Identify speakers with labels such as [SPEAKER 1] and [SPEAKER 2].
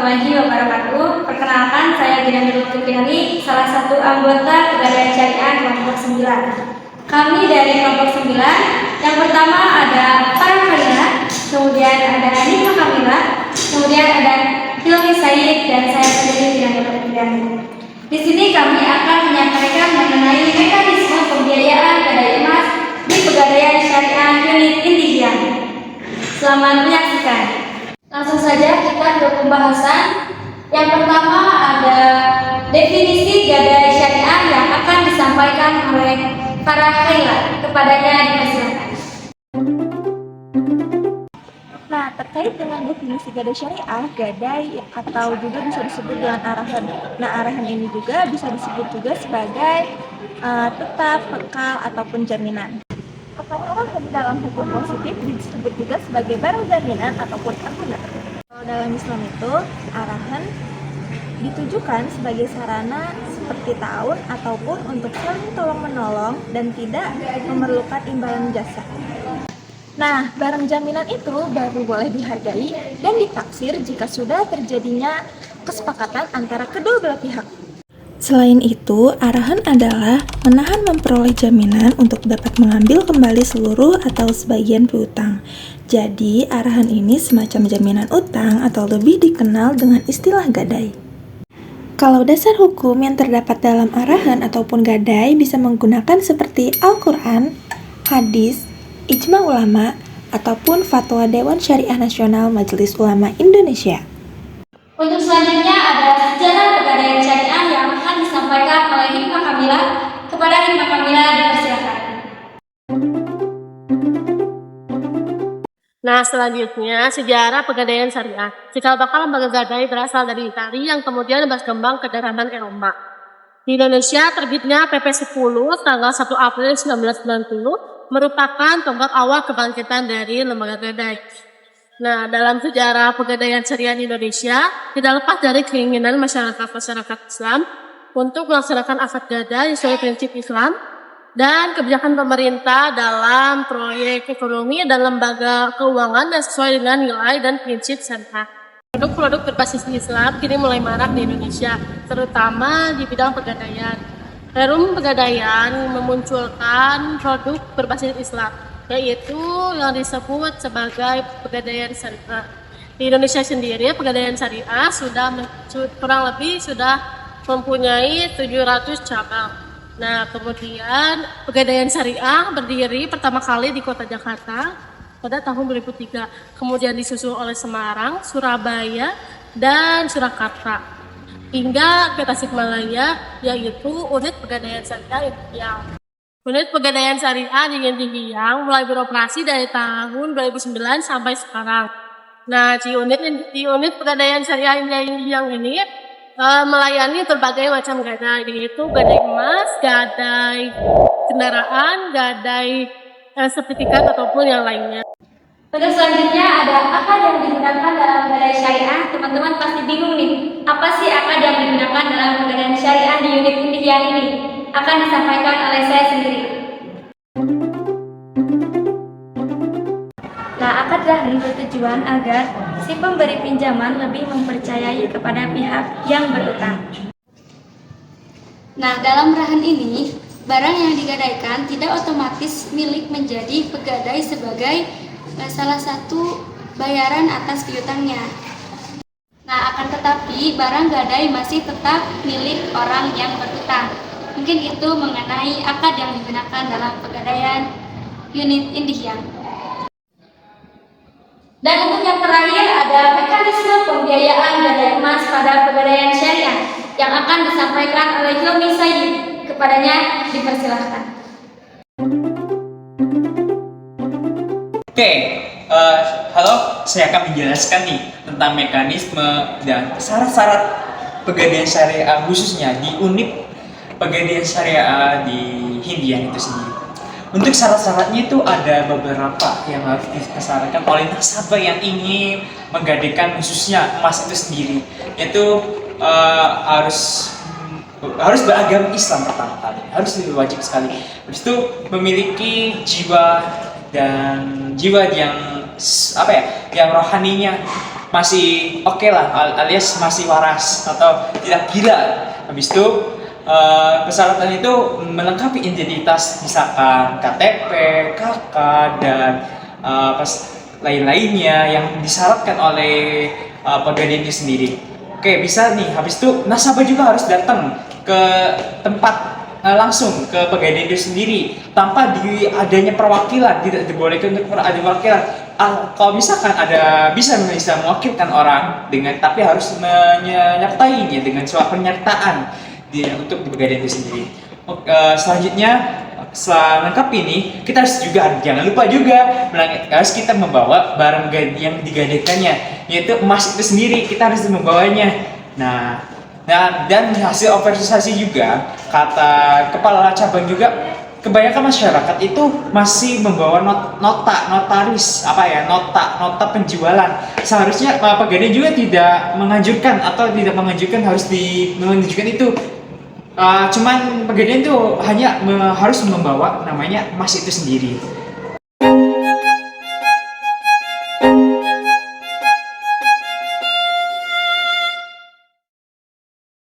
[SPEAKER 1] warahmatullahi wabarakatuh. Perkenalkan, saya Gina Nurul Fikri, salah satu anggota Pegadaian Syariah kelompok 9. Kami dari kelompok 9, yang pertama ada Farah Khalila, kemudian ada Nima Kamila, kemudian ada Hilmi Said, dan saya sendiri Gina Nurul Fikri. Di sini kami akan menyampaikan mengenai mekanisme pembiayaan gadai emas di Pegadaian Syariah Unit Indihiang. Selamat menyaksikan. Langsung saja kita ke pembahasan. Yang pertama ada definisi gadai syariah yang akan disampaikan oleh Farah Khalila. Kepadanya dipersilakan.
[SPEAKER 2] Nah, terkait dengan definisi gadai syariah, gadai atau juga bisa disebut dengan arahan. Nah, arahan ini juga bisa disebut juga sebagai tetap, bekal, ataupun jaminan. Kepada arahan dalam hukum positif disebut juga sebagai barang jaminan ataupun amanah. Kalau dalam Islam itu, arahan ditujukan sebagai sarana seperti ta'awun ataupun untuk saling tolong-menolong dan tidak memerlukan imbalan jasa. Nah, barang jaminan itu baru boleh dihargai dan ditaksir jika sudah terjadinya kesepakatan antara kedua belah pihak.
[SPEAKER 3] Selain itu, arahan adalah menahan memperoleh jaminan untuk dapat mengambil kembali seluruh atau sebagian piutang. Jadi, arahan ini semacam jaminan utang atau lebih dikenal dengan istilah gadai. Kalau dasar hukum yang terdapat dalam arahan ataupun gadai bisa menggunakan seperti Al-Quran, hadis, ijma ulama, ataupun fatwa Dewan Syariah Nasional Majelis Ulama Indonesia.
[SPEAKER 1] Untuk selanjutnya ada sejarah Pegadaian Syariah yang akan disampaikan oleh Hikmah Kamila. Kepada Hikmah Kamila dipersilakan.
[SPEAKER 4] Nah, selanjutnya sejarah Pegadaian Syariah. Cikal bakal lembaga gadai berasal dari Italia yang kemudian berkembang ke daratan Eropa. Di Indonesia terbitnya PP 10 tanggal 1 April 1990 merupakan tonggak awal kebangkitan dari lembaga gadai. Nah, dalam sejarah Pegadaian Syariah di Indonesia, tidak lepas dari keinginan masyarakat Islam untuk melaksanakan akad gadai sesuai prinsip Islam dan kebijakan pemerintah dalam proyek ekonomi dan lembaga keuangan dan sesuai dengan nilai dan prinsip syariah. Produk-produk berbasis Islam kini mulai marak di Indonesia, terutama di bidang pegadaian. Forum Pegadaian memunculkan produk berbasis Islam, yaitu yang disebut sebagai Pegadaian Syariah. Di Indonesia sendiri, Pegadaian Syariah kurang lebih sudah mempunyai 700 cabang. Nah, kemudian Pegadaian Syariah berdiri pertama kali di Kota Jakarta pada tahun 2003, kemudian disusul oleh Semarang, Surabaya, dan Surakarta, hingga ke Tasikmalaya, yaitu unit Pegadaian Syariah Indihiang. Unit Pegadaian Syariah di Indihiang mulai beroperasi dari tahun 2009 sampai sekarang. Nah, di unit Pegadaian Syariah Indihiang ini melayani berbagai macam gadai, yaitu gadai emas, gadai kendaraan, gadai sertifikat ataupun yang lainnya.
[SPEAKER 1] Untuk selanjutnya ada akad yang digunakan dalam gadai syariah. Teman-teman pasti bingung nih, apa sih akad yang digunakan dalam Pegadaian Syariah di unit Indihiang ini? Akan disampaikan oleh saya sendiri. Nah, akad ini bertujuan agar si pemberi pinjaman lebih mempercayai kepada pihak yang berutang. Nah, dalam arahan ini, barang yang digadaikan tidak otomatis milik menjadi pegadai sebagai salah satu bayaran atas piutangnya. Nah, akan tetapi barang gadai masih tetap milik orang yang berutang. Mungkin itu mengenai akad yang digunakan dalam Pegadaian unit Indihiang. Dan untuk yang terakhir ada mekanisme pembiayaan gadai emas pada Pegadaian Syariah yang akan disampaikan oleh Hilmi Said. Kepadanya dipersilahkan.
[SPEAKER 5] Oke, halo, saya akan menjelaskan nih tentang mekanisme dan syarat-syarat Pegadaian Syariah khususnya di unit Pegadaian Syariah di Indihiang itu sendiri. Untuk syarat-syaratnya itu ada beberapa yang harus disyaratkan oleh nasabah yang ingin menggadaikan khususnya emas itu sendiri, yaitu harus beragama Islam pertama kali, harus lebih wajib sekali. Habis itu memiliki jiwa yang yang rohaninya masih oke lah, alias masih waras atau tidak gila. Habis itu persyaratan itu melengkapi identitas, misalkan KTP, KK, dan lain-lainnya yang disyaratkan oleh pegadaian itu sendiri. Oke, bisa nih. Habis itu nasabah juga harus datang ke tempat langsung ke pegadaian itu sendiri tanpa adanya perwakilan. Tidak dibolehkan untuk ada perwakilan. Kalau misalkan bisa mewakilkan orang tapi harus menyertainya dengan surat penyertaan untuk di pegadaian itu sendiri. Selanjutnya, setelah lengkap ini, kita harus juga jangan lupa juga harus kita membawa barang yang digadaikannya, yaitu emas itu sendiri. Kita harus membawanya. Nah, dan hasil observasi juga, kata kepala cabang juga, kebanyakan masyarakat itu masih membawa notaris nota penjualan. Seharusnya pegadaian juga tidak menganjurkan harus menunjukkan itu. Cuman pegadaian itu hanya harus membawa namanya emas itu sendiri.